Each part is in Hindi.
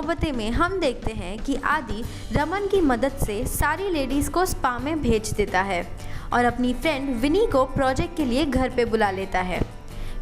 मोहब्बतें में हम देखते हैं कि आदि रमन की मदद से सारी लेडीज़ को स्पा में भेज देता है और अपनी फ्रेंड विनी को प्रोजेक्ट के लिए घर पे बुला लेता है।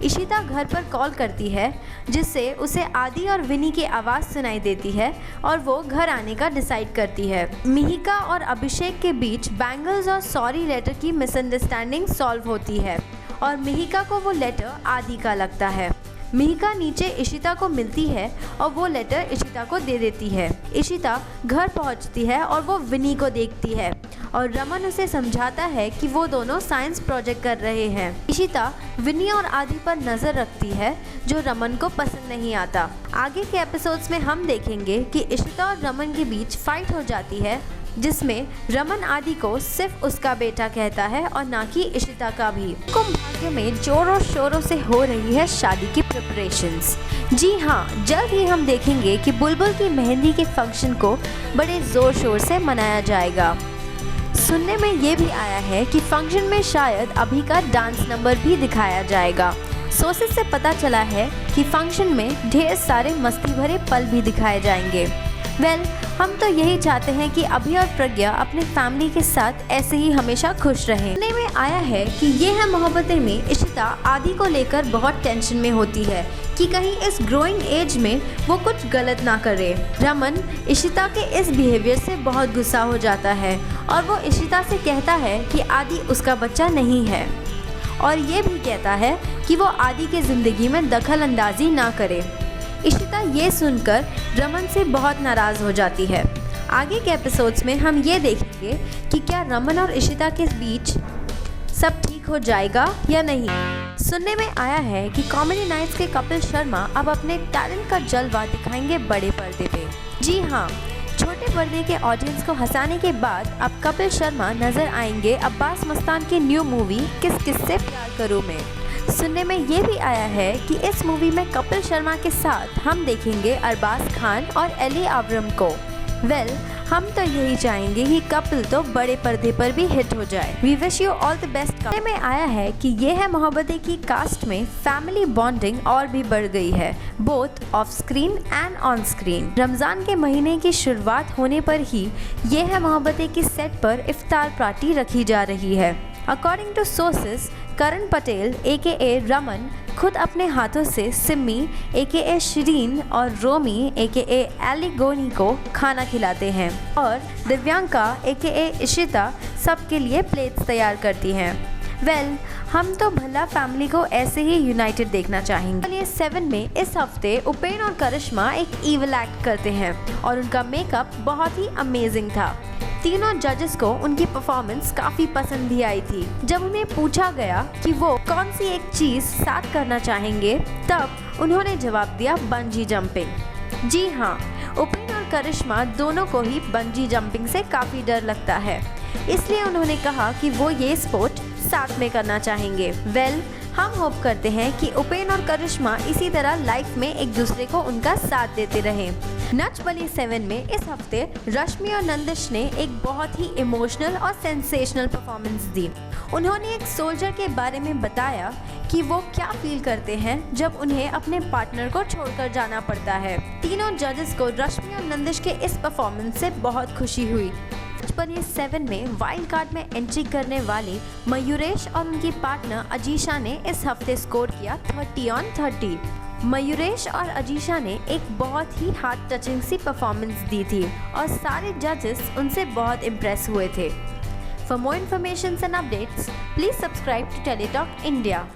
इशिता घर पर कॉल करती है जिससे उसे आदि और विनी की आवाज़ सुनाई देती है और वो घर आने का डिसाइड करती है। मिहिका और अभिषेक के बीच बैंगल्स और सॉरी लेटर की मिसअंडरस्टैंडिंग सॉल्व होती है और मिहिका को वो लेटर आदि का लगता है। मिहिका नीचे इशिता को मिलती है और वो लेटर इशिता को दे देती है। इशिता घर पहुंचती है और वो विनी को देखती है और रमन उसे समझाता है कि वो दोनों साइंस प्रोजेक्ट कर रहे हैं। इशिता विनी और आदि पर नज़र रखती है जो रमन को पसंद नहीं आता। आगे के एपिसोड्स में हम देखेंगे कि इशिता और रमन के बीच फाइट हो जाती है जिसमें रमन आदि को सिर्फ उसका बेटा कहता है और ना कि इशिता का भी। कुंभ भाग्य में जोरों शोरों से हो रही है शादी की प्रिपरेशंस। जी हाँ, जल्द ही हम देखेंगे कि बुलबुल की मेहंदी के फंक्शन को बड़े जोर शोर से मनाया जाएगा। सुनने में ये भी आया है कि फंक्शन में शायद अभी का डांस नंबर भी दिखाया जाएगा। सोर्सेस से पता चला है कि फंक्शन में ढेर सारे मस्ती भरे पल भी दिखाए जाएंगे। हम तो यही चाहते हैं कि अभी और प्रज्ञा अपने फैमिली के साथ ऐसे ही हमेशा खुश रहें। सुनने में आया है कि ये है मोहब्बतें में इशिता आदि को लेकर बहुत टेंशन में होती है कि कहीं इस ग्रोइंग एज में वो कुछ गलत ना करे। रमन इशिता के इस बिहेवियर से बहुत गुस्सा हो जाता है और वो इशिता से कहता है कि आदि उसका बच्चा नहीं है और ये भी कहता है कि वो आदि के ज़िंदगी में दखल अंदाजी ना करे। इशिता ये सुनकर रमन से बहुत नाराज़ हो जाती है। आगे के एपिसोड्स में हम ये देखेंगे कि क्या रमन और इशिता के बीच सब ठीक हो जाएगा या नहीं। सुनने में आया है कि कॉमेडी नाइट्स के कपिल शर्मा अब अपने टैलेंट का जलवा दिखाएंगे बड़े पर्दे पे। जी हाँ, छोटे पर्दे के ऑडियंस को हंसाने के बाद अब कपिल शर्मा नजर आएंगे अब्बास मस्तान की न्यू मूवी किस किस से प्यार करूं में। सुनने में ये भी आया है कि इस मूवी में कपिल शर्मा के साथ हम देखेंगे अरबाज खान और एली अब्राम को। हम तो यही चाहेंगे कि कपिल तो बड़े पर्दे पर भी हिट हो जाए। We wish you all the best. सुनने में आया है कि ये है मोहब्बतें की कास्ट में फैमिली बॉन्डिंग और भी बढ़ गई है, both of screen and on screen. Ramzan के महीने की शुरुआत होने पर ही ये है मोहब्बतें की सेट पर इफ्तार पार्टी रखी जा रही है। According to sources, Karan Patel AKA Raman खुद अपने हाथों से सिमी AKA शिरीन और रोमी AKA एलिगोनी को खाना खिलाते हैं और दिव्यांका AKA इशिता सबके लिए प्लेट्स तैयार करती हैं। हम तो भला फैमिली को ऐसे ही यूनाइटेड देखना चाहेंगे। ये 7 में इस हफ्ते उपेन और करिश्मा एक इविल एक्ट करते हैं और उनका मेकअप बहुत ही अमेजिंग था। तीनों जजेस को उनकी परफॉर्मेंस काफ़ी पसंद भी आई थी। जब उन्हें पूछा गया कि वो कौन सी एक चीज़ साथ करना चाहेंगे, तब उन्होंने जवाब दिया बंजी जंपिंग। जी हाँ, उपेन और करिश्मा दोनों को ही बंजी जंपिंग से काफ़ी डर लगता है, इसलिए उन्होंने कहा कि वो ये स्पोर्ट साथ में करना चाहेंगे। हम होप करते हैं कि उपेन और करिश्मा इसी तरह लाइफ में एक दूसरे को उनका साथ देते रहें। नच बली 7 में इस हफ्ते रश्मि और नंदिश ने एक बहुत ही इमोशनल और सेंसेशनल परफॉर्मेंस दी। उन्होंने एक सोल्जर के बारे में बताया कि वो क्या फील करते हैं जब उन्हें अपने पार्टनर को छोड़कर जाना पड़ता है। तीनों जजेस को रश्मि और नंदिश के इस परफॉर्मेंस से बहुत खुशी हुई। पर ये 7 में वाइल्ड कार्ड में एंट्री करने वाले मयूरेश और उनकी पार्टनर अजीशा ने इस हफ्ते स्कोर किया 30 on 30। मयूरेश और अजीशा ने एक बहुत ही हार्ट टचिंग सी परफॉर्मेंस दी थी और सारे जजेस उनसे बहुत इम्प्रेस हुए थे। For more information and updates please subscribe to Teletalk India.